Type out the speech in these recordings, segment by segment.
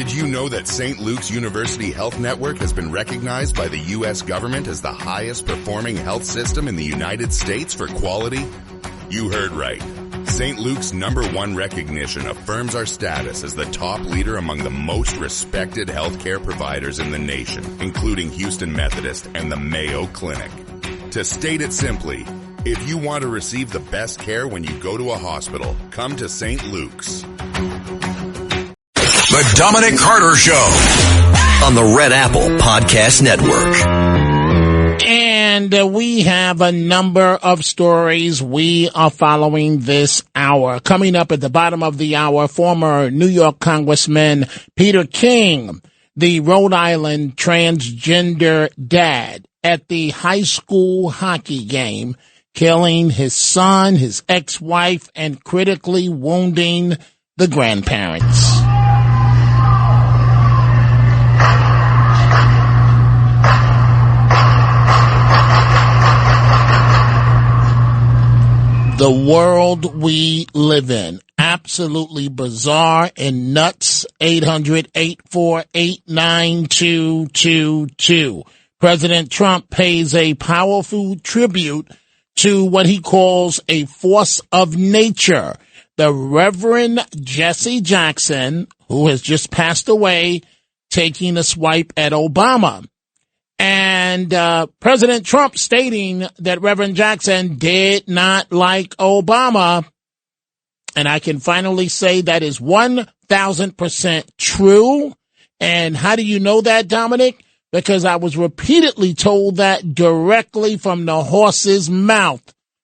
Did you know that St. Luke's University Health Network has been recognized by the U.S. government as the highest performing health system in the United States for quality? You heard right. St. Luke's #1 recognition affirms our status as the top leader among the most respected healthcare providers in the nation, including Houston Methodist and the Mayo Clinic. To state it simply, if you want to receive the best care when you go to a hospital, come to St. Luke's. The Dominic Carter Show on the Red Apple Podcast Network. And we have a number of stories we are following this hour. Coming up at the bottom of the hour, former New York Congressman Peter King, the Rhode Island transgender dad at the high school hockey game, killing his son, his ex-wife, and critically wounding the grandparents. The world we live in, absolutely bizarre and nuts. 800-848-9222. President Trump pays a powerful tribute to what he calls a force of nature. The Reverend Jesse Jackson, who has just passed away, taking a swipe at Obama. And President Trump stating that Reverend Jackson did not like Obama. And I can finally say that is 1,000% true. And how do you know that, Dominic? Because I was repeatedly told that directly from the horse's mouth.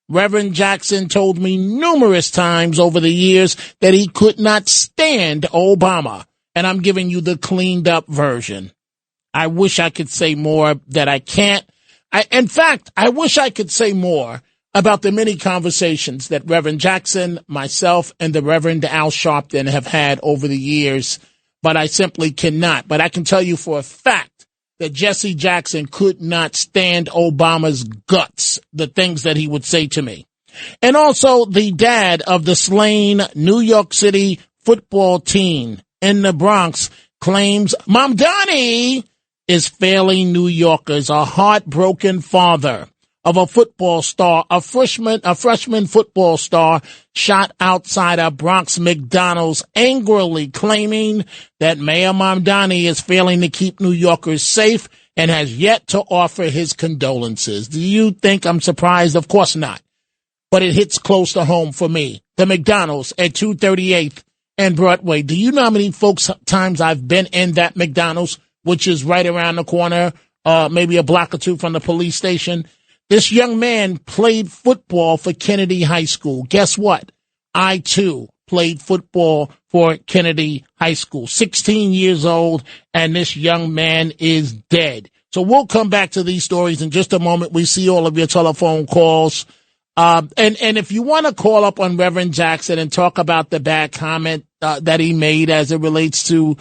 Reverend Jackson told me numerous times over the years that he could not stand Obama. And I'm giving you the cleaned up version. I wish I could say more that I can't. In fact, I wish I could say more about the many conversations that Reverend Jackson, myself, and the Reverend Al Sharpton have had over the years, but I simply cannot. But I can tell you for a fact that Jesse Jackson could not stand Obama's guts, the things that he would say to me. And also the dad of the slain New York City football team in the Bronx claims Mom Donnie is failing New Yorkers, a heartbroken father of a football star, a freshman football star shot outside a Bronx McDonald's, angrily claiming that Mayor Mamdani is failing to keep New Yorkers safe and has yet to offer his condolences. Do you think I'm surprised? Of course not. But it hits close to home for me. The McDonald's at 238th and Broadway. Do you know how many times I've been in that McDonald's, which is right around the corner, maybe a block or two from the police station? This young man played football for Kennedy High School. Guess what? I, too, played football for Kennedy High School. 16 years old, and this young man is dead. So we'll come back to these stories in just a moment. We see all of your telephone calls. And if you want to call up on Reverend Jackson and talk about the bad comment that he made as it relates to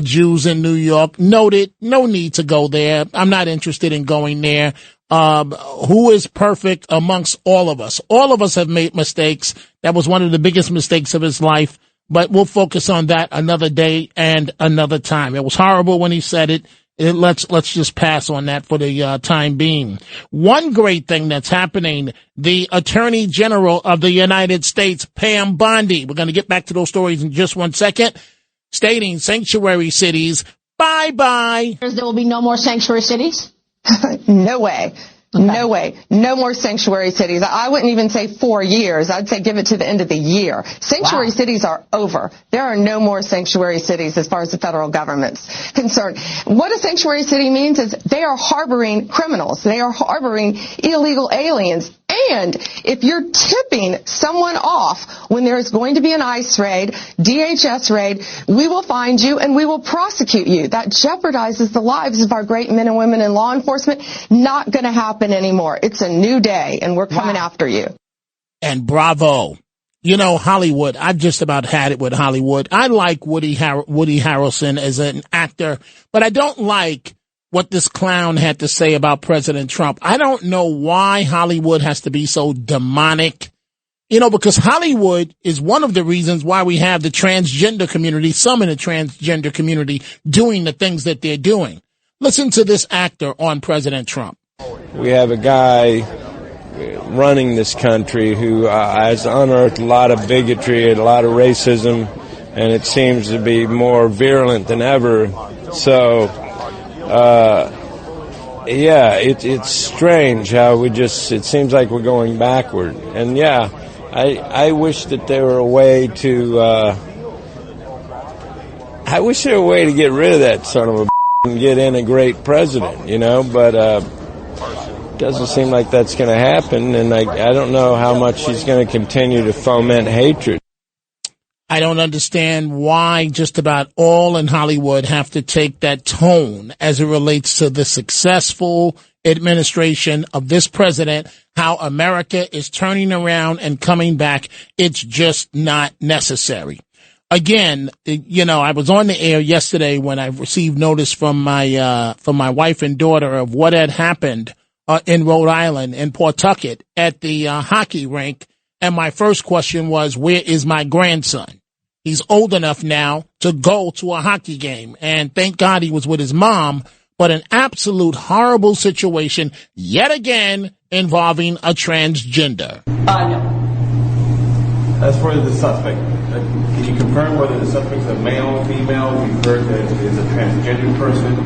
Jews in New York, noted. No need to go there. I'm not interested in going there. Who is perfect amongst all of us? All of us have made mistakes. That was one of the biggest mistakes of his life, but we'll focus on that another day and another time. It was horrible when he said it. Let's just pass on that for the time being. One great thing that's happening, the Attorney General of the United States, Pam Bondi, we're going to get back to those stories in just 1 second, stating sanctuary cities, bye-bye. There will be no more sanctuary cities? No way. Okay. No way. No more sanctuary cities. I wouldn't even say 4 years. I'd say give it to the end of the year. Sanctuary cities are over. There are no more sanctuary cities as far as the federal government's concerned. What a sanctuary city means is they are harboring criminals. They are harboring illegal aliens. And if you're tipping someone off when there is going to be an ICE raid, DHS raid, we will find you and we will prosecute you. That jeopardizes the lives of our great men and women in law enforcement. Not going to happen anymore. It's a new day, and we're coming after you. And bravo. You know, Hollywood, I've just about had it with Hollywood. I like Woody Harrelson as an actor, but I don't like what this clown had to say about President Trump. I don't know why Hollywood has to be so demonic Because Hollywood is one of the reasons why we have the transgender community, some in the transgender community, doing the things that they're doing. Listen to this actor on President Trump. We have a guy running this country who has unearthed a lot of bigotry and a lot of racism, and it seems to be more virulent than ever. So, it's strange how it seems like we're going backward. And I wish that there were a way to get rid of that son of a and get in a great president, but doesn't seem like that's going to happen, and I don't know how much he's going to continue to foment hatred. I don't understand why just about all in Hollywood have to take that tone as it relates to the successful administration of this president, how America is turning around and coming back. It's just not necessary. Again, I was on the air yesterday when I received notice from my wife and daughter of what had happened in Rhode Island, in Pawtucket, at the hockey rink. And my first question was, where is my grandson? He's old enough now to go to a hockey game. And thank God he was with his mom. But an absolute horrible situation, yet again, involving a transgender. No. As for the suspect, can you confirm whether the suspect is a male or female? We've heard that it is a transgender person.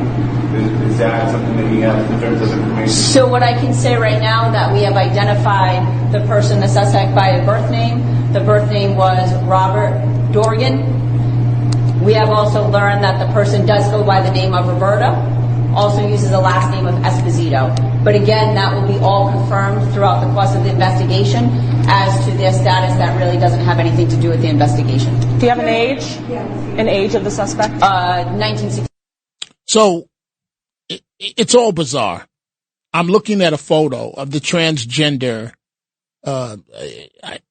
Is that something that you have in terms of information? So what I can say right now that we have identified the person, the suspect, by a birth name. The birth name was Robert Dorgan. We have also learned that the person does go by the name of Roberta. Also uses the last name of Esposito. But again, that will be all confirmed throughout the course of the investigation as to their status. That really doesn't have anything to do with the investigation. Do you have an age? Yes. An age of the suspect? 1960. So it's all bizarre. I'm looking at a photo of the transgender. Am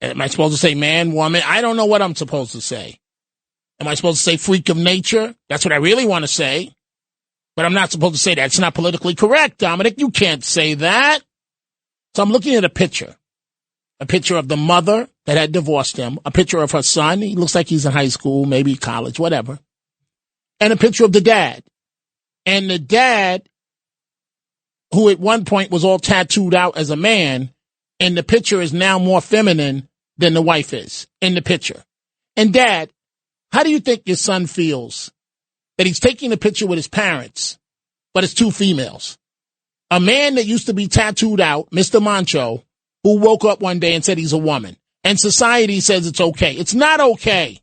I supposed to say man, woman? I don't know what I'm supposed to say. Am I supposed to say freak of nature? That's what I really want to say. But I'm not supposed to say that. It's not politically correct, Dominic. You can't say that. So I'm looking at a picture of the mother that had divorced him, a picture of her son. He looks like he's in high school, maybe college, whatever. And a picture of the dad. And the dad, who at one point was all tattooed out as a man, and the picture is now more feminine than the wife is in the picture. And Dad, how do you think your son feels that he's taking a picture with his parents, but it's two females? A man that used to be tattooed out, Mr. Mancho, who woke up one day and said he's a woman. And society says it's okay. It's not okay.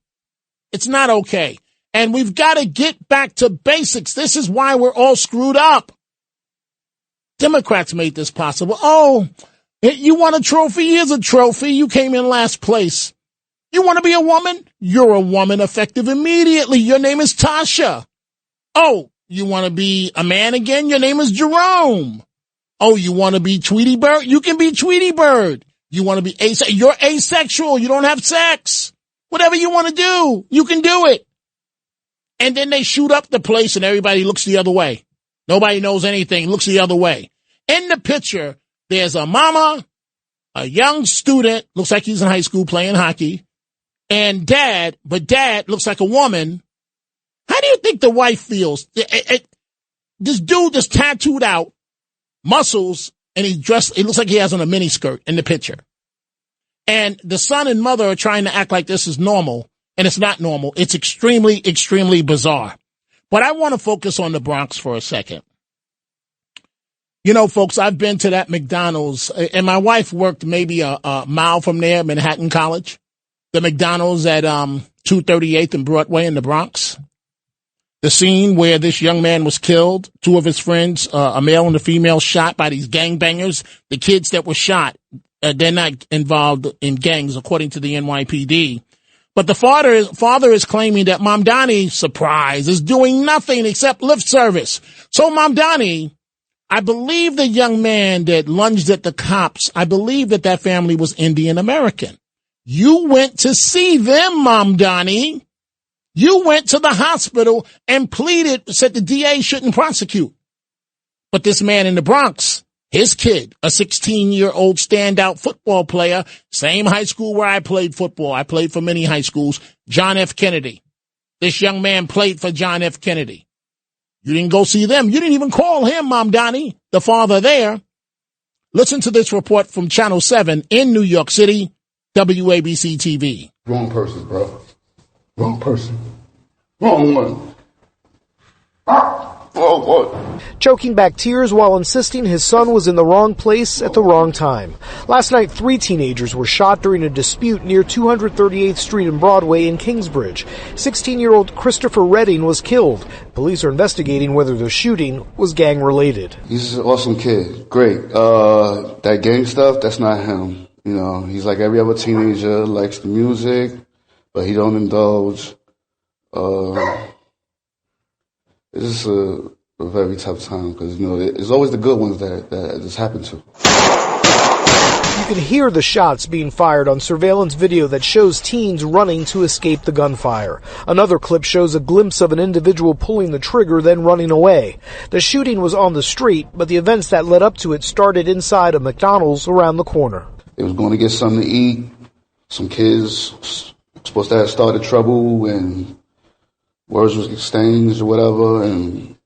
It's not okay. And we've got to get back to basics. This is why we're all screwed up. Democrats made this possible. Oh, you want a trophy? Here's a trophy. You came in last place. You want to be a woman? You're a woman effective immediately. Your name is Tasha. Oh, you want to be a man again? Your name is Jerome. Oh, you want to be Tweety Bird? You can be Tweety Bird. You want to be you're asexual. You don't have sex. Whatever you want to do, you can do it. And then they shoot up the place and everybody looks the other way. Nobody knows anything, looks the other way. In the picture, there's a mama, a young student, looks like he's in high school playing hockey, and dad, but dad looks like a woman. How do you think the wife feels? This dude is tattooed out, muscles, and he's dressed, it looks like he has on a miniskirt in the picture. And the son and mother are trying to act like this is normal, and it's not normal. It's extremely, extremely bizarre. But I want to focus on the Bronx for a second. You know, folks, I've been to that McDonald's, and my wife worked maybe a mile from there, Manhattan College. The McDonald's at 238th and Broadway in the Bronx. The scene where this young man was killed, two of his friends, a male and a female, shot by these gangbangers. The kids that were shot, they're not involved in gangs, according to the NYPD. But the father is claiming that Mamdani, surprise, is doing nothing except lip service. So Mamdani, I believe the young man that lunged at the cops, I believe that family was Indian American. You went to see them, Mamdani. You went to the hospital and pleaded, said the DA shouldn't prosecute. But this man in the Bronx His kid, a 16-year-old standout football player, same high school where I played football. I played for many high schools. John F. Kennedy. This young man played for John F. Kennedy. You didn't go see them. You didn't even call him, Mom Donnie, the father there. Listen to this report from Channel 7 in New York City, WABC TV. Wrong person, bro. Wrong person. Wrong one. Wrong one. Choking back tears while insisting his son was in the wrong place at the wrong time. Last night, 3 teenagers were shot during a dispute near 238th Street and Broadway in Kingsbridge. 16-year-old Christopher Redding was killed. Police are investigating whether the shooting was gang-related. He's an awesome kid. Great. That gang stuff, that's not him. You know, he's like every other teenager, likes the music, but he don't indulge. It's just a very tough time because, you know, it's always the good ones that this happened to. You can hear the shots being fired on surveillance video that shows teens running to escape the gunfire. Another clip shows a glimpse of an individual pulling the trigger, then running away. The shooting was on the street, but the events that led up to it started inside a McDonald's around the corner. They was going to get something to eat. Some kids supposed to have started trouble, and words was exchanged or whatever, and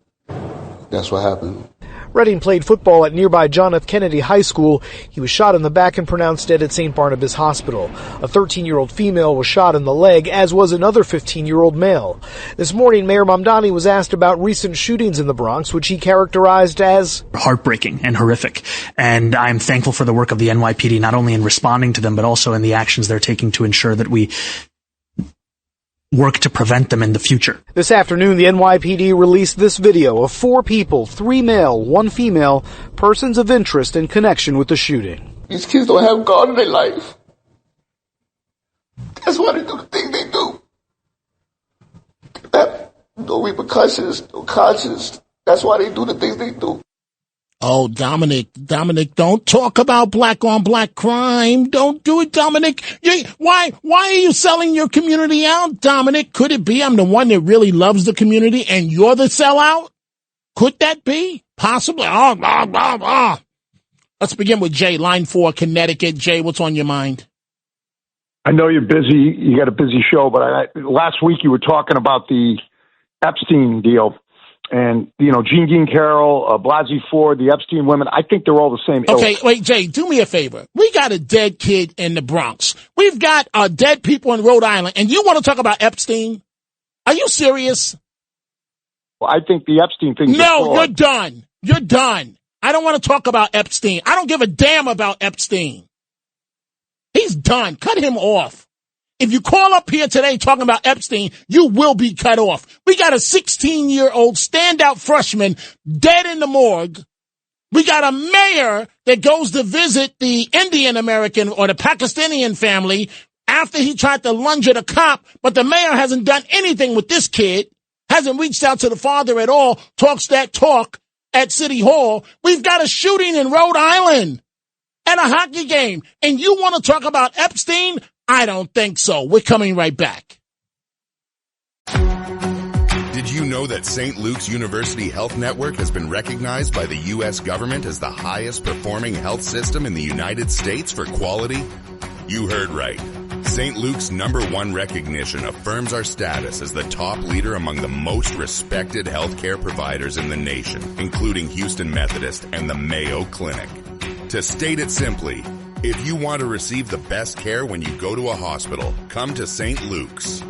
that's what happened. Redding played football at nearby John F. Kennedy High School. He was shot in the back and pronounced dead at St. Barnabas Hospital. A 13-year-old female was shot in the leg, as was another 15-year-old male. This morning, Mayor Mamdani was asked about recent shootings in the Bronx, which he characterized as heartbreaking and horrific. And I'm thankful for the work of the NYPD, not only in responding to them, but also in the actions they're taking to ensure that we work to prevent them in the future. This afternoon, the NYPD released this video of 4 people, 3 male, 1 female, persons of interest in connection with the shooting. These kids don't have God in their life. That's why they do the things they do. No repercussions, no conscience. That's why they do the things they do. Oh, Dominic, don't talk about black on black crime. Don't do it, Dominic. Why are you selling your community out, Dominic? Could it be I'm the one that really loves the community and you're the sellout? Could that be? Possibly. Let's begin with Jay, line 4, Connecticut. Jay, what's on your mind? I know you're busy. You got a busy show, but last week you were talking about the Epstein deal. And, you know, Jean Carroll, Blasey Ford, the Epstein women, I think they're all the same. Okay, wait, Jay, do me a favor. We got a dead kid in the Bronx. We've got dead people in Rhode Island. And you want to talk about Epstein? Are you serious? Well, I think the Epstein thing. No, you're done. You're done. I don't want to talk about Epstein. I don't give a damn about Epstein. He's done. Cut him off. If you call up here today talking about Epstein, you will be cut off. We got a 16-year-old standout freshman dead in the morgue. We got a mayor that goes to visit the Indian American or the Pakistani family after he tried to lunge at a cop, but the mayor hasn't done anything with this kid, hasn't reached out to the father at all, talks that talk at City Hall. We've got a shooting in Rhode Island at a hockey game, and you want to talk about Epstein? I don't think so. We're coming right back. Did you know that St. Luke's University Health Network has been recognized by the U.S. government as the highest performing health system in the United States for quality? You heard right. St. Luke's #1 recognition affirms our status as the top leader among the most respected healthcare providers in the nation, including Houston Methodist and the Mayo Clinic. To state it simply, if you want to receive the best care when you go to a hospital, come to St. Luke's.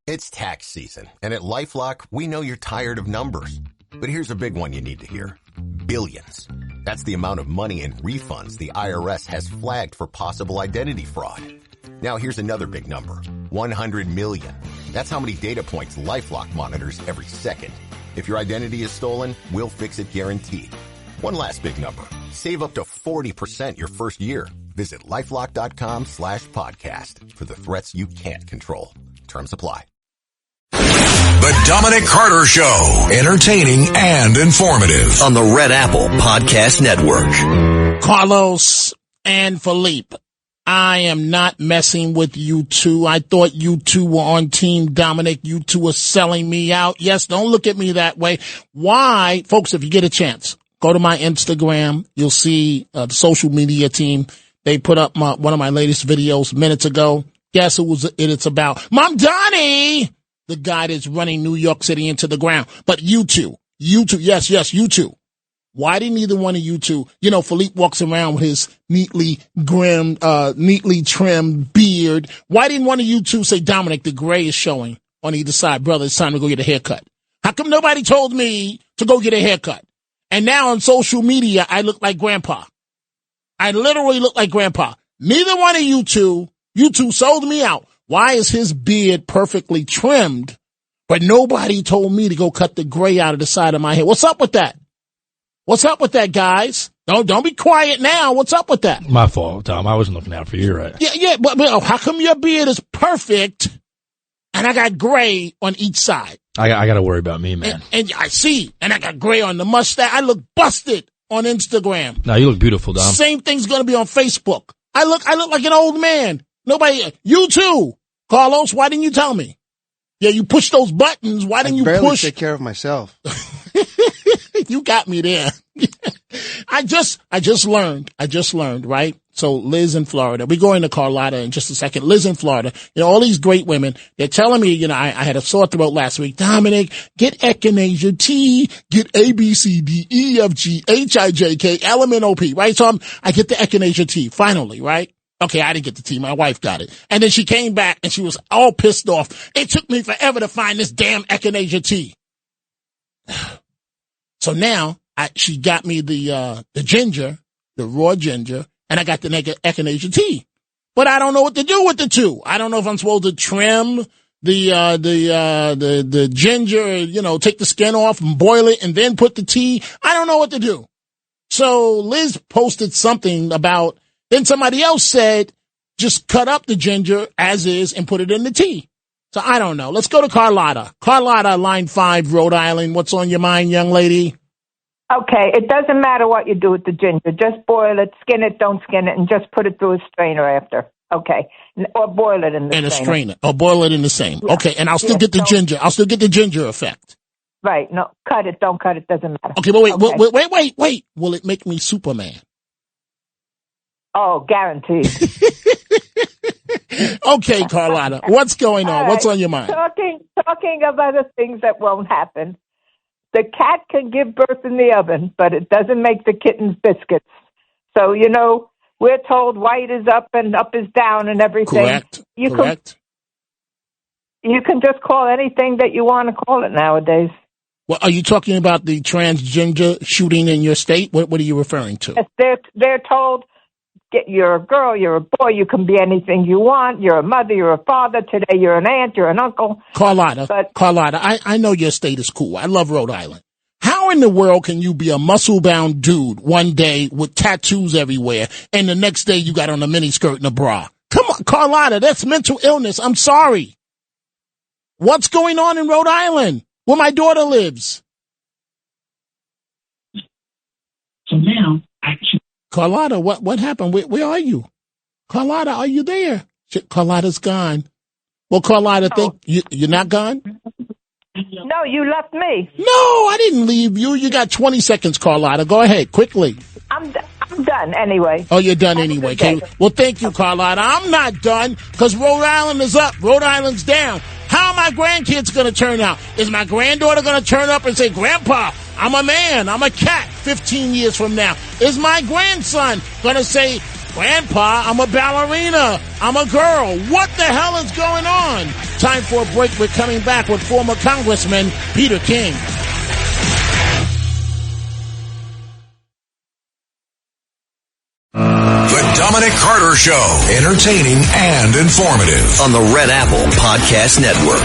It's tax season, and at LifeLock, we know you're tired of numbers. But here's a big one you need to hear. Billions. That's the amount of money in refunds the IRS has flagged for possible identity fraud. Now here's another big number. 100 million. That's how many data points LifeLock monitors every second. If your identity is stolen, we'll fix it guaranteed. One last big number. Save up to 40% your first year. Visit LifeLock.com/podcast for the threats you can't control. Terms apply. The Dominic Carter Show. Entertaining and informative. On the Red Apple Podcast Network. Carlos and Philippe, I am not messing with you two. I thought you two were on Team Dominic. You two are selling me out. Yes, don't look at me that way. Why? Folks, if you get a chance, Go to my Instagram. You'll see the social media team. They put up one of my latest videos minutes ago. Guess who it's about? Mom Donnie, the guy that's running New York City into the ground. But you two, yes, you two. Why didn't either one of you two, Philippe walks around with his neatly trimmed beard. Why didn't one of you two say, Dominic, the gray is showing on either side? Brother, it's time to go get a haircut. How come nobody told me to go get a haircut? And now on social media, I look like grandpa. I literally look like grandpa. Neither one of you two sold me out. Why is his beard perfectly trimmed, but nobody told me to go cut the gray out of the side of my head? What's up with that? What's up with that, guys? Don't be quiet now. What's up with that? My fault, Tom. I wasn't looking out for you, right? Yeah, but how come your beard is perfect and I got gray on each side? I got to worry about me, man. And I see, and I got gray on the mustache. I look busted on Instagram. No, you look beautiful, Dom. Same thing's going to be on Facebook. I look like an old man. Nobody, you too, Carlos. Why didn't you tell me? Yeah, you push those buttons. Why didn't you barely push? Take care of myself. You got me there. I just learned, right? So Liz in Florida, we're going to Carlotta in just a second. Liz in Florida, all these great women, they're telling me, I had a sore throat last week. Dominic, get echinacea tea, get A, B, C, D, E, F, G, H, I, J, K, L, M, N, O, P, right? So I get the echinacea tea finally, right? Okay, I didn't get the tea. My wife got it. And then she came back and she was all pissed off. It took me forever to find this damn echinacea tea. So now she got me the ginger, the raw ginger, and I got the echinacea tea. But I don't know what to do with the two. I don't know if I'm supposed to trim the ginger, take the skin off and boil it and then put the tea. I don't know what to do. So Liz posted something about, then somebody else said, just cut up the ginger as is and put it in the tea. So I don't know. Let's go to Carlotta. Carlotta, line 5, Rhode Island. What's on your mind, young lady? Okay, it doesn't matter what you do with the ginger. Just boil it, skin it, don't skin it, and just put it through a strainer after. Okay, or boil it in the strainer. Or boil it in the same. Yeah. Okay, and I'll still get the ginger. I'll still get the ginger effect. Right. No, cut it, don't cut it, doesn't matter. Okay, but wait. Will it make me Superman? Oh, guaranteed. Okay, Carlotta, what's going on? Right. What's on your mind? Talking of other things that won't happen. The cat can give birth in the oven, but it doesn't make the kittens biscuits. So, we're told white is up and up is down and everything. Correct. You can just call anything that you want to call it nowadays. Well, are you talking about the transgender shooting in your state? What are you referring to? Yes, they're told, you're a girl, you're a boy, you can be anything you want. You're a mother, you're a father. Today you're an aunt, you're an uncle. Carlotta, I know your state is cool. I love Rhode Island. How in the world can you be a muscle-bound dude one day with tattoos everywhere, and the next day you got on a miniskirt and a bra? Come on, Carlotta, that's mental illness. I'm sorry. What's going on in Rhode Island, where my daughter lives? So now, Carlotta, what happened? Where are you? Carlotta, are you there? Carlotta's gone. Well, Carlotta, you're not gone? No, you left me. No, I didn't leave you. You got 20 seconds, Carlotta. Go ahead, quickly. I'm done anyway. Oh, you're done anyway. Okay. Well, thank you, Carlotta. I'm not done because Rhode Island is up. Rhode Island's down. How are my grandkids going to turn out? Is my granddaughter going to turn up and say, Grandpa, I'm a man, I'm a cat 15 years from now? Is my grandson going to say, Grandpa, I'm a ballerina, I'm a girl? What the hell is going on? Time for a break. We're coming back with former Congressman Peter King. The Dominic Carter Show, entertaining and informative on the Red Apple Podcast Network.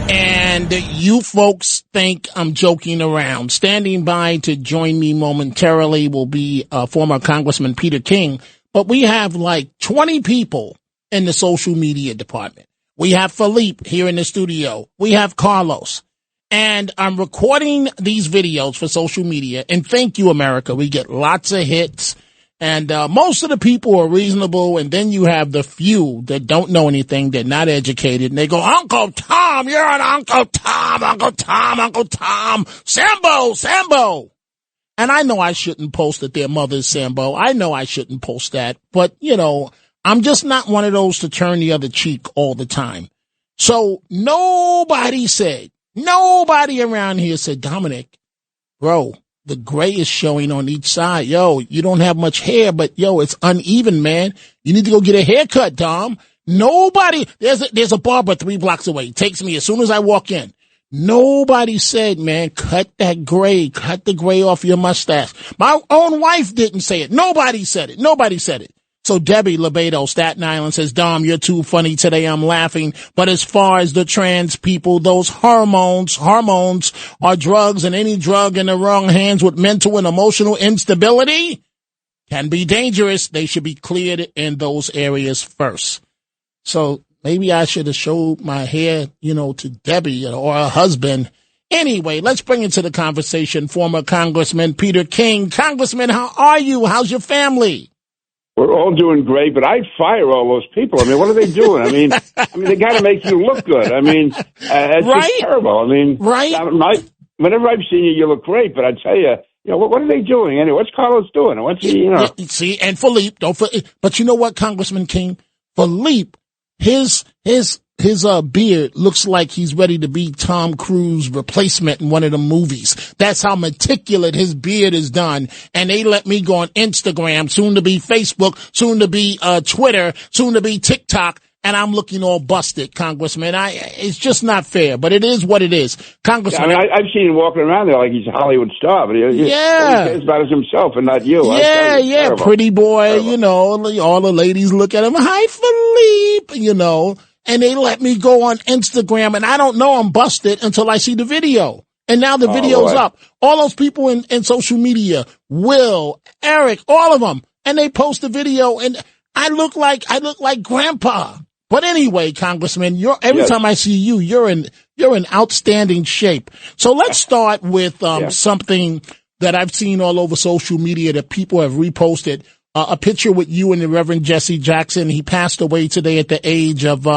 And you folks think I'm joking around. Standing by to join me momentarily will be former Congressman Peter King. But we have like 20 people in the social media department. We have Philippe here in the studio. We have Carlos. And I'm recording these videos for social media. And thank you, America. We get lots of hits. And most of the people are reasonable, and then you have the few that don't know anything, they're not educated, and they go, Uncle Tom, you're an Uncle Tom, Uncle Tom, Uncle Tom, Sambo. And I know I shouldn't post that their mother is Sambo. I know I shouldn't post that. But, I'm just not one of those to turn the other cheek all the time. So nobody around here said, Dominic, bro, the gray is showing on each side. Yo, you don't have much hair, but it's uneven, man. You need to go get a haircut, Dom. Nobody, there's a barber 3 blocks away. Takes me as soon as I walk in. Nobody said, man, cut the gray off your mustache. My own wife didn't say it. Nobody said it. So Debbie Lebedo, Staten Island, says, Dom, you're too funny today. I'm laughing. But as far as the trans people, those hormones are drugs, and any drug in the wrong hands with mental and emotional instability can be dangerous. They should be cleared in those areas first. So maybe I should have showed my hair, to Debbie or her husband. Anyway, let's bring into the conversation former Congressman Peter King. Congressman, how are you? How's your family? We're all doing great, but I'd fire all those people. I mean, what are they doing? I mean, they got to make you look good. I mean, it's just terrible. I mean, whenever I've seen you, you look great, but I tell you, what are they doing? Anyway, what's Carlos doing? What's he, See, and Philippe, but you know what, Congressman King? Philippe, his beard looks like he's ready to be Tom Cruise's replacement in one of the movies. That's how meticulous his beard is done. And they let me go on Instagram, soon to be Facebook, soon to be Twitter, soon to be TikTok, and I'm looking all busted, Congressman. It's just not fair, but it is what it is. Congressman. Yeah, I've seen him walking around there like he's a Hollywood star, but all he cares about is himself and not you. Yeah, pretty boy, all the ladies look at him. Hi, Philippe, and they let me go on Instagram, and I don't know I'm busted until I see the video. And now the video's up. All those people in social media, Will, Eric, all of them, and they post the video, and I look like Grandpa. But anyway, Congressman, every time I see you, you're in outstanding shape. So let's start with something that I've seen all over social media that people have reposted. A picture with you and the Reverend Jesse Jackson. He passed away today at the age of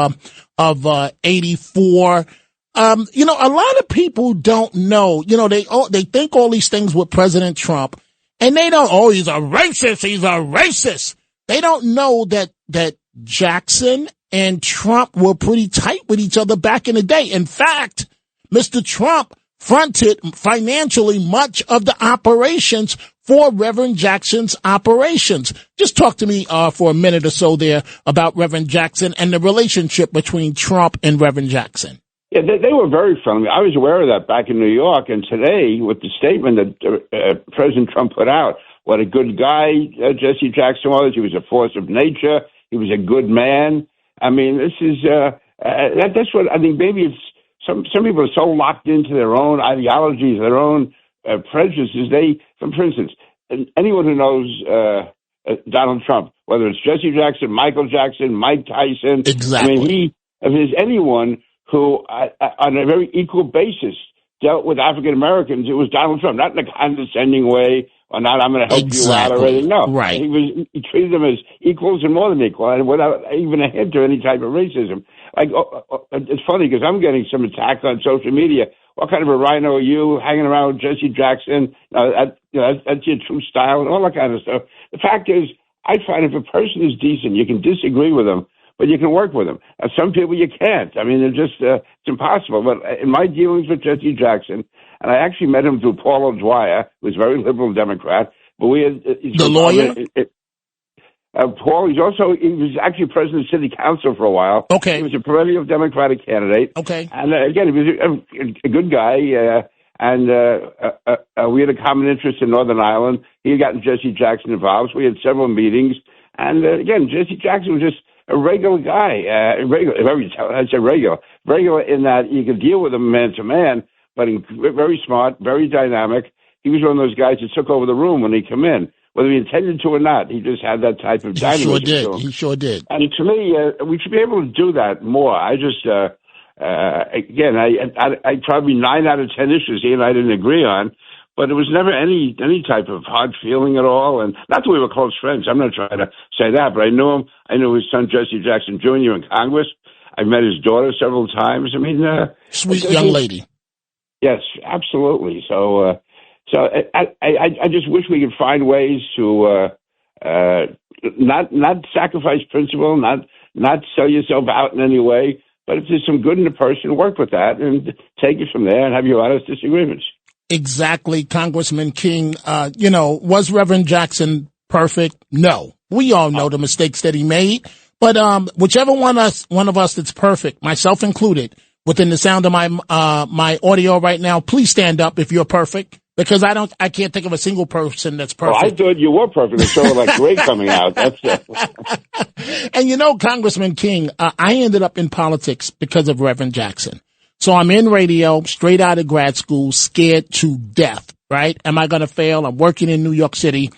84. A lot of people don't know, they think all these things with President Trump, and they don't, he's a racist. They don't know that Jackson and Trump were pretty tight with each other back in the day. In fact, Mr. Trump fronted financially much of the operations for Reverend Jackson's operations. Just talk to me for a minute or so there about Reverend Jackson and the relationship between Trump and Reverend Jackson. Yeah, they were very friendly. I was aware of that back in New York, and today with the statement that President Trump put out, what a good guy Jesse Jackson was. He was a force of nature. He was a good man. I mean, this is that's what I think. Maybe it's some people are so locked into their own ideologies, their own prejudices. For instance, anyone who knows Donald Trump, whether it's Jesse Jackson, Michael Jackson, Mike Tyson, exactly. I mean, if there's anyone who, on a very equal basis, dealt with African Americans, it was Donald Trump, not in a condescending way or not, I'm going to help you out or anything. No, right. He treated them as equals and more than equal, and without even a hint of any type of racism. It's funny because I'm getting some attacks on social media. What kind of a rhino are you hanging around with Jesse Jackson? That's your true style and all that kind of stuff. The fact is, I find if a person is decent, you can disagree with them, but you can work with them. And some people you can't. I mean, they're just, it's impossible. But in my dealings with Jesse Jackson, and I actually met him through Paul O'Dwyer, who was a very liberal Democrat, but we had... the lawyer? Paul, he was actually president of city council for a while. Okay. He was a perennial Democratic candidate. Okay. And again, he was a good guy, and we had a common interest in Northern Ireland. He had gotten Jesse Jackson involved, so we had several meetings. And again, Jesse Jackson was just a regular guy, regular in that you could deal with him man to man, but very smart, very dynamic. He was one of those guys that took over the room when he came in. Whether he intended to or not, he just had that type of dynamism. He sure did. And to me, we should be able to do that more. I just, again, I probably 9 out of 10 issues he and I didn't agree on, but it was never any type of hard feeling at all. And not that we were close friends. I'm not trying to say that, but I knew him. I knew his son, Jesse Jackson Jr. in Congress. I met his daughter several times. I mean, sweet young lady. Yes, absolutely. So So I just wish we could find ways to not sacrifice principle, not sell yourself out in any way. But if there's some good in the person, work with that and take it from there and have your honest disagreements. Exactly, Congressman King. Was Reverend Jackson perfect? No. We all know the mistakes that he made. But whichever one of us that's perfect, myself included, within the sound of my audio right now, please stand up if you're perfect. Because I can't think of a single person that's perfect. Well, I thought you were perfect. The show like great coming out. That's And Congressman King, I ended up in politics because of Reverend Jackson. So I'm in radio, straight out of grad school, scared to death, right? Am I going to fail? I'm working in New York City.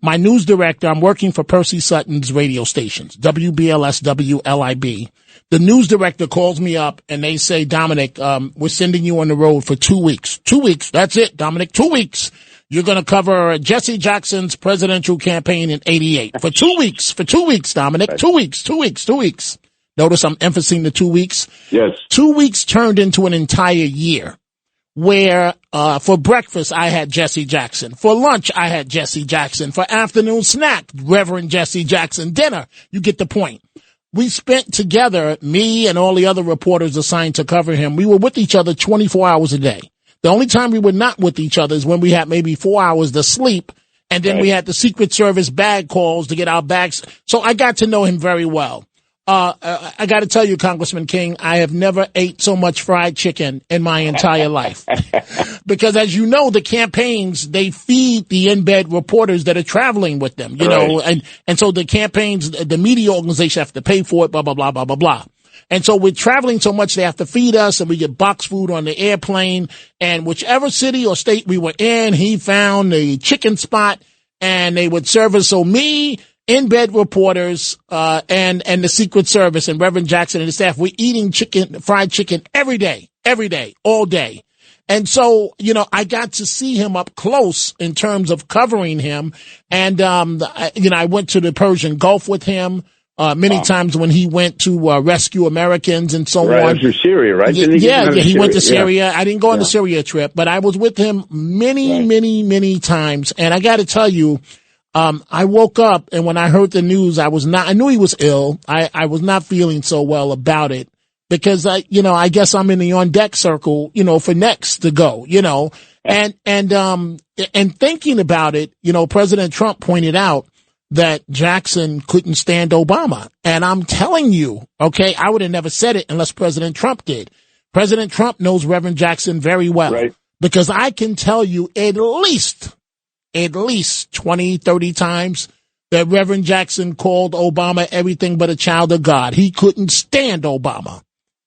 My news director, I'm working for Percy Sutton's radio stations, WBLS, WLIB. The news director calls me up and they say, Dominic, we're sending you on the road for 2 weeks. 2 weeks. That's it, Dominic. 2 weeks. You're going to cover Jesse Jackson's presidential campaign in '88 for 2 weeks. For 2 weeks, Dominic. 2 weeks. 2 weeks. 2 weeks. Notice I'm emphasizing the 2 weeks. Yes. 2 weeks turned into an entire year where, for breakfast, I had Jesse Jackson. For lunch, I had Jesse Jackson. For afternoon snack, Reverend Jesse Jackson. Dinner. You get the point. We spent together, me and all the other reporters assigned to cover him. We were with each other 24 hours a day. The only time we were not with each other is when we had maybe 4 hours to sleep. And then we had the Secret Service bag calls to get our bags. So I got to know him very well. I got to tell you, Congressman King, I have never ate so much fried chicken in my entire life. Because as you know, the campaigns, they feed the in-bed reporters that are traveling with them, you know, and so the campaigns, the media organization have to pay for it, blah, blah, blah, blah, blah, blah. And so we're traveling so much, they have to feed us and we get box food on the airplane. And whichever city or state we were in, he found a chicken spot and they would serve us. So me, in-bed reporters, and the Secret Service and Reverend Jackson and the staff, we're eating fried chicken every day, all day. And so, I got to see him up close in terms of covering him. And, I went to the Persian Gulf with him, many times when he went to, rescue Americans and so on. To Syria, right? He went to Syria. Yeah. I didn't go on the Syria trip, but I was with him many times. And I got to tell you, I woke up and when I heard the news, I knew he was ill. I was not feeling so well about it because I guess I'm in the on deck circle, for next to go, and thinking about it, President Trump pointed out that Jackson couldn't stand Obama. And I'm telling you, okay, I would have never said it unless President Trump did. President Trump knows Reverend Jackson very well because I can tell you at least 20, 30 times that Reverend Jackson called Obama everything but a child of God. He couldn't stand Obama.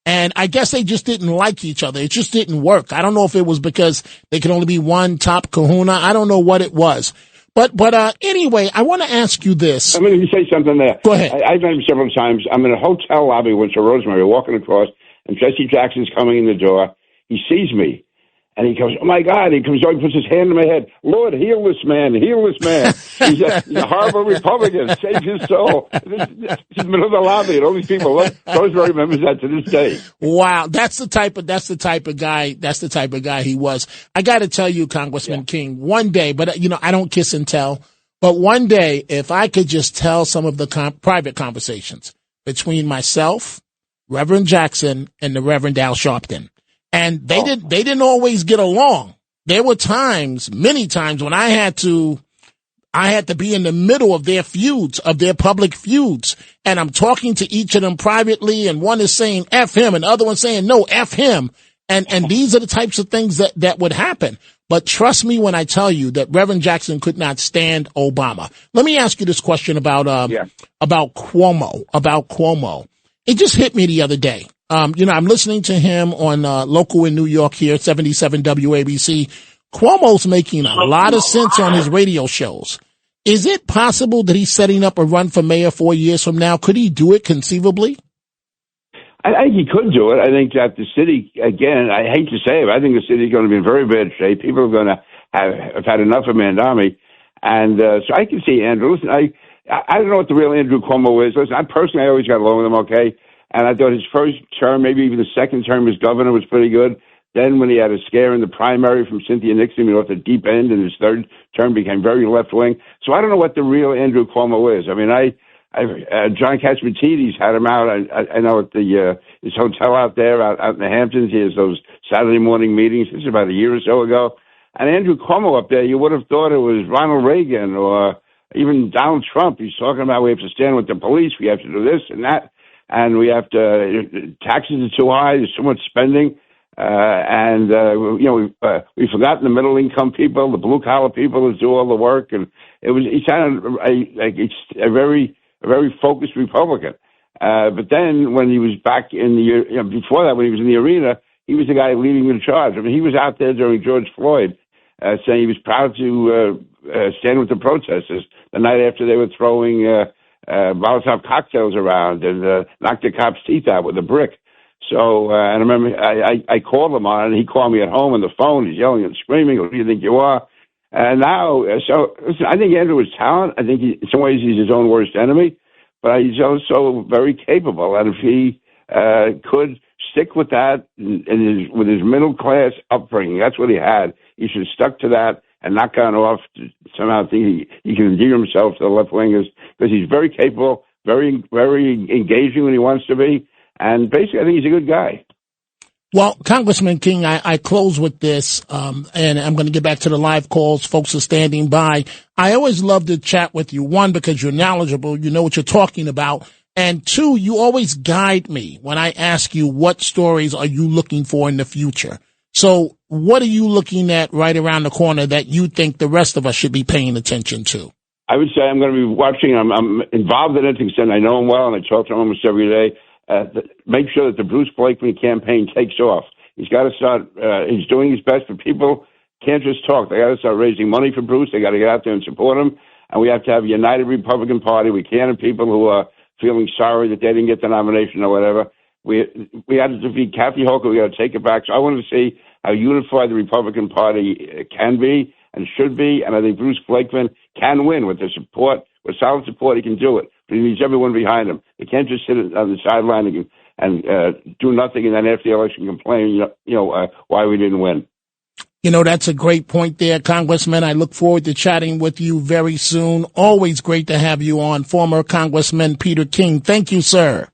And I guess they just didn't like each other. It just didn't work. I don't know if it was because they could only be one top kahuna. I don't know what it was. But anyway, I want to ask you this. I'm going to say something there. Go ahead. I've done it several times. I'm in a hotel lobby with Rosemary walking across, and Jesse Jackson's coming in the door. He sees me. And he goes, oh, my God. He comes over and puts his hand on my head. Lord, heal this man. Heal this man. He's a horrible Republican. Save his soul. This is the middle of the lobby. And all these people, Rosemary remembers that to this day. Wow. That's the type of guy he was. I got to tell you, Congressman King, one day, but I don't kiss and tell. But one day, if I could just tell some of the private conversations between myself, Reverend Jackson, and the Reverend Al Sharpton. And they didn't always get along. There were many times when I had to be in the middle of their feuds, of their public feuds. And I'm talking to each of them privately and one is saying F him and the other one saying no, F him. And these are the types of things that would happen. But trust me when I tell you that Reverend Jackson could not stand Obama. Let me ask you this question about Cuomo. It just hit me the other day. I'm listening to him on local in New York here, 77 WABC. Cuomo's making a lot of sense on his radio shows. Is it possible that he's setting up a run for mayor 4 years from now? Could he do it conceivably? I think he could do it. I think that the city, again, I hate to say it, but I think the city's going to be in very bad shape. People are going to have had enough of Mandami. And so I can see Andrew. Listen, I don't know what the real Andrew Cuomo is. Listen, I always got along with him okay. And I thought his first term, maybe even the second term as governor, was pretty good. Then when he had a scare in the primary from Cynthia Nixon, off the deep end, in his third term became very left-wing. So I don't know what the real Andrew Cuomo is. I mean, John Catsimatidis had him out. I know at his hotel out there, out in the Hamptons. He has those Saturday morning meetings. This is about a year or so ago. And Andrew Cuomo up there, you would have thought it was Ronald Reagan or even Donald Trump. He's talking about we have to stand with the police. We have to do this and that. And we have to, taxes are too high. There's too much spending. We've forgotten the middle income people, the blue collar people that do all the work. And he sounded like it's a very focused Republican. But then when he was back in before that, when he was in the arena, he was the guy leading the charge. I mean, he was out there during George Floyd, saying he was proud to stand with the protesters the night after they were throwing Molotov cocktails around and knocked the cops' teeth out with a brick. So, and I remember I called him on it, and he called me at home on the phone. He's yelling and screaming, "Who do you think you are?" And now, so listen, I think Andrew is talent. I think in some ways he's his own worst enemy, but he's also very capable. And if he could stick with that with his middle class upbringing, that's what he had. He should have stuck to that and not gone off to somehow think he can endear himself to the left wingers, because he's very capable, very, very engaging when he wants to be. And basically, I think he's a good guy. Well, Congressman King, I close with this, and I'm going to get back to the live calls. Folks are standing by. I always love to chat with you. One, because you're knowledgeable, you know what you're talking about. And two, you always guide me when I ask you what stories are you looking for in the future. So what are you looking at right around the corner that you think the rest of us should be paying attention to? I would say I'm going to be watching. I'm involved in it to extent I know him well, and I talk to him almost every day. Make sure that the Bruce Blakeman campaign takes off. He's got to start. He's doing his best, but people can't just talk. They got to start raising money for Bruce. They got to get out there and support him. And we have to have a united Republican Party. We can't have people who are feeling sorry that they didn't get the nomination or whatever. We had to defeat Kathy Hochul. We got to take it back. So I want to see how unified the Republican Party can be and should be. And I think Bruce Blakeman can win with the support, with solid support. He can do it. But he needs everyone behind him. They can't just sit on the sideline and do nothing, and then after the election complain, why we didn't win. You know, that's a great point there, Congressman. I look forward to chatting with you very soon. Always great to have you on, former Congressman Peter King. Thank you, sir.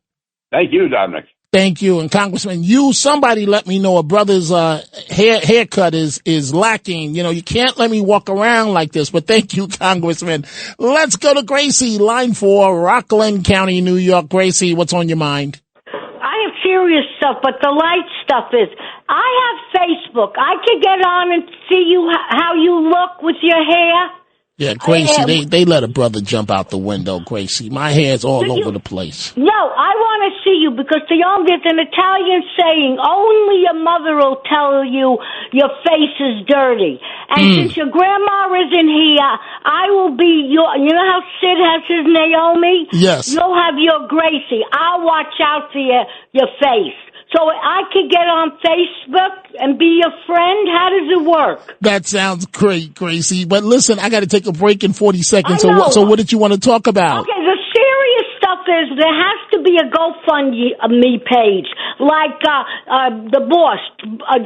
Thank you, Dominic. Thank you. And Congressman, somebody let me know a brother's haircut is lacking. You know, you can't let me walk around like this, but thank you, Congressman. Let's go to Gracie, line 4, Rockland County, New York. Gracie, what's on your mind? I have serious stuff, but the light stuff is, I have Facebook. I could get on and see you how you look with your hair. Yeah, Gracie, they let a brother jump out the window, Gracie. My hair's all over the place. No, I want to see you because there's an Italian saying, only your mother will tell you your face is dirty. And since your grandma isn't here, I will be you know how Sid has his Naomi? Yes. You'll have your Gracie. I'll watch out for your face. So I could get on Facebook and be your friend? How does it work? That sounds great, Gracie. But listen, I got to take a break in 40 seconds. So what did you want to talk about? Okay, the serious stuff is there has to be a GoFundMe page. Like the boss,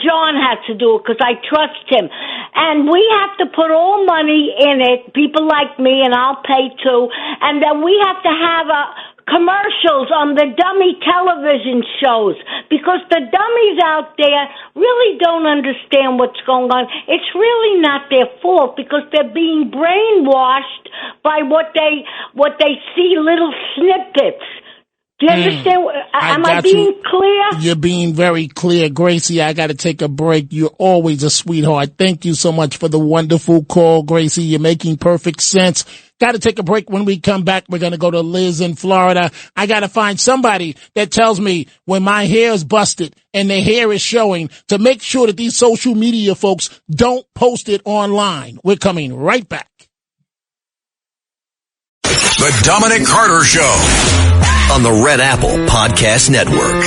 John had to do it because I trust him. And we have to put all money in it, people like me, and I'll pay too. And then we have to have commercials on the dummy television shows because the dummies out there really don't understand what's going on. It's really not their fault because they're being brainwashed by what they see, little snippets. Do you understand? Am I being clear? You're being very clear, Gracie. I got to take a break. You're always a sweetheart. Thank you so much for the wonderful call, Gracie. You're making perfect sense. Got to take a break. When we come back, we're going to go to Liz in Florida. I got to find somebody that tells me when my hair is busted and their hair is showing to make sure that these social media folks don't post it online. We're coming right back. The Dominic Carter Show on the Red Apple Podcast Network.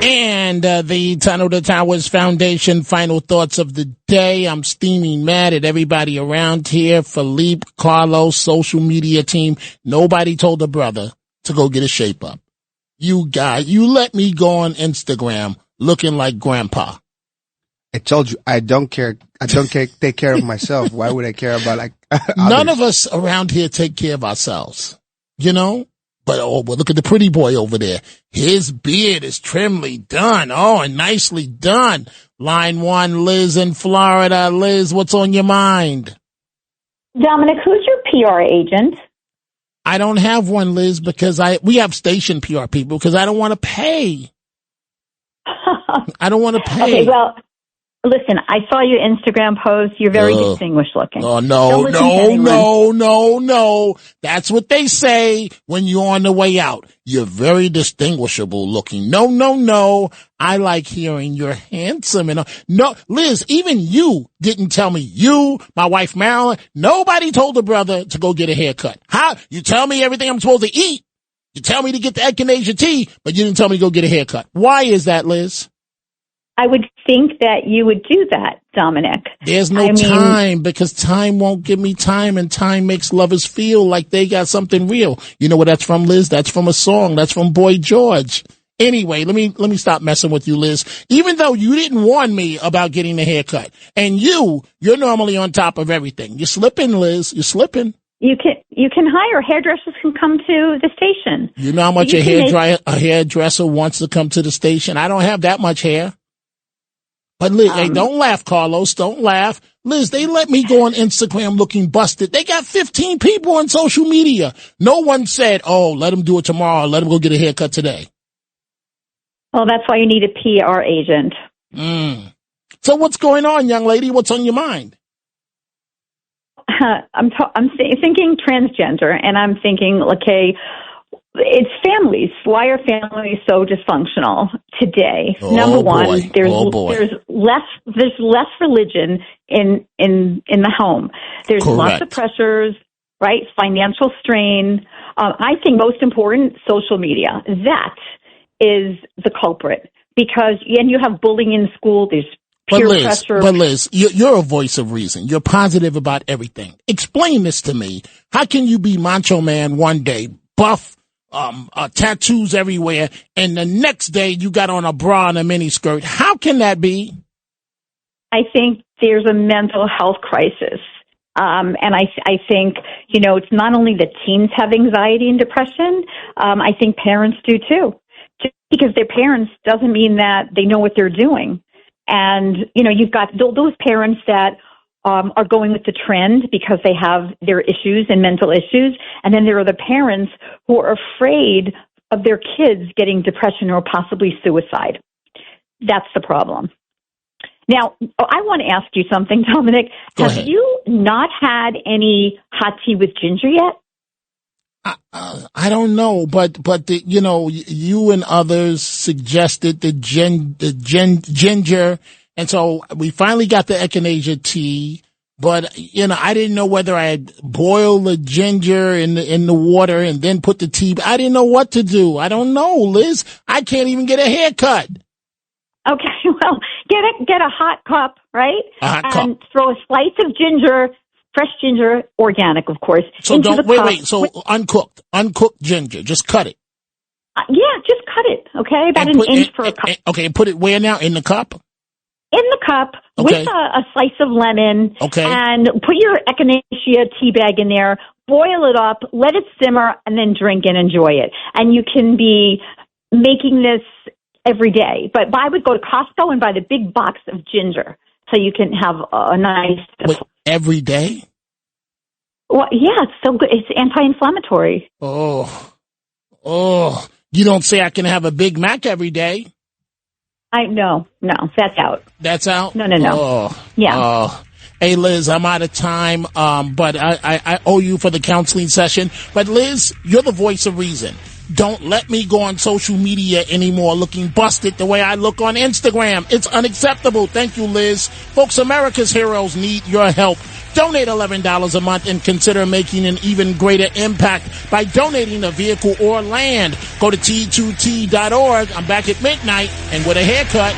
And the Tunnel to Towers Foundation final thoughts of the day. I'm steaming mad at everybody around here. Philippe, Carlos, social media team. Nobody told a brother to go get a shape up. You let me go on Instagram looking like grandpa. I told you I don't care. I don't take care of myself. Why would I care about like None of us around here take care of ourselves, you know? But well, look at the pretty boy over there. His beard is trimly done. Oh, and nicely done. Line 1, Liz in Florida. Liz, what's on your mind? Dominic, who's your PR agent? I don't have one, Liz, because we have station PR people because I don't want to pay. I don't want to pay. Okay, well, listen, I saw your Instagram post. You're very distinguished looking. Oh, no. That's what they say when you're on the way out. You're very distinguishable looking. No. I like hearing you're handsome. And no, Liz, even you didn't tell me. You, my wife Marilyn, nobody told a brother to go get a haircut. How? You tell me everything I'm supposed to eat. You tell me to get the echinacea tea, but you didn't tell me to go get a haircut. Why is that, Liz? I would think that you would do that, Dominic. There's no time because time won't give me time, and time makes lovers feel like they got something real. You know where that's from, Liz? That's from a song. That's from Boy George. Anyway, let me stop messing with you, Liz. Even though you didn't warn me about getting a haircut, and you're normally on top of everything. You're slipping, Liz. You're slipping. You can hire hairdressers can come to the station. You know how much a hairdresser wants to come to the station? I don't have that much hair. But Liz, hey, don't laugh, Carlos. Don't laugh. Liz, they let me go on Instagram looking busted. They got 15 people on social media. No one said, oh, let them do it tomorrow. Let them go get a haircut today. Well, that's why you need a PR agent. So what's going on, young lady? What's on your mind? I'm thinking transgender, and I'm thinking, okay, it's families. Why are families so dysfunctional today? Number one, there's less religion in the home. There's lots of pressures, right? Financial strain. I think most important, social media. That is the culprit because, and you have bullying in school. There's peer pressure. But Liz, you're a voice of reason. You're positive about everything. Explain this to me. How can you be macho man one day, buff, tattoos everywhere, and the next day you got on a bra and a mini skirt? How can that be? I think there's a mental health crisis. And I think, it's not only that teens have anxiety and depression. I think parents do too. Just because they're parents doesn't mean that they know what they're doing. And, you've got those parents that are going with the trend because they have their issues and mental issues. And then there are the parents who are afraid of their kids getting depression or possibly suicide. That's the problem. Now, I want to ask you something, Dominic. Have you not had any hot tea with ginger yet? I don't know, but you and others suggested the ginger. And so we finally got the echinacea tea, but, I didn't know whether I'd boil the ginger in the water and then put the tea. I didn't know what to do. I don't know, Liz. I can't even get a haircut. Okay, well, get a hot cup, right? And throw a slice of ginger, fresh ginger, organic, of course, into the cup. So uncooked ginger, just cut it. Yeah, just cut it, okay? About an inch per cup. Okay, and put it where now? In the cup? In the cup with a slice of lemon. Okay. And put your echinacea tea bag in there, boil it up, let it simmer, and then drink and enjoy it. And you can be making this every day. But I would go to Costco and buy the big box of ginger so you can have a nice... Wait, every day? Well, yeah, it's so good. It's anti-inflammatory. Oh. You don't say I can have a Big Mac every day. No, that's out. That's out? No. Oh. Yeah. Hey, Liz, I'm out of time, but I owe you for the counseling session. But, Liz, you're the voice of reason. Don't let me go on social media anymore looking busted the way I look on Instagram. It's unacceptable. Thank you, Liz. Folks, America's heroes need your help. Donate $11 a month and consider making an even greater impact by donating a vehicle or land. Go to T2T.org. I'm back at midnight and with a haircut.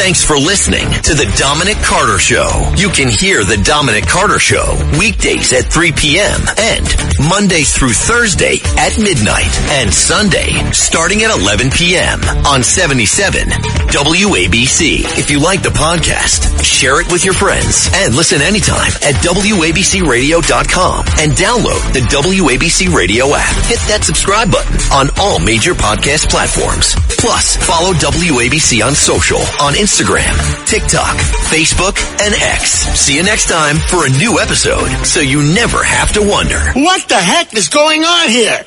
Thanks for listening to The Dominic Carter Show. You can hear The Dominic Carter Show weekdays at 3 p.m. and Monday through Thursday at midnight and Sunday starting at 11 p.m. on 77 WABC. If you like the podcast, share it with your friends and listen anytime at WABCRadio.com and download the WABC Radio app. Hit that subscribe button on all major podcast platforms. Plus, follow WABC on social, on Instagram, TikTok, Facebook, and X. See you next time for a new episode so you never have to wonder. What the heck is going on here?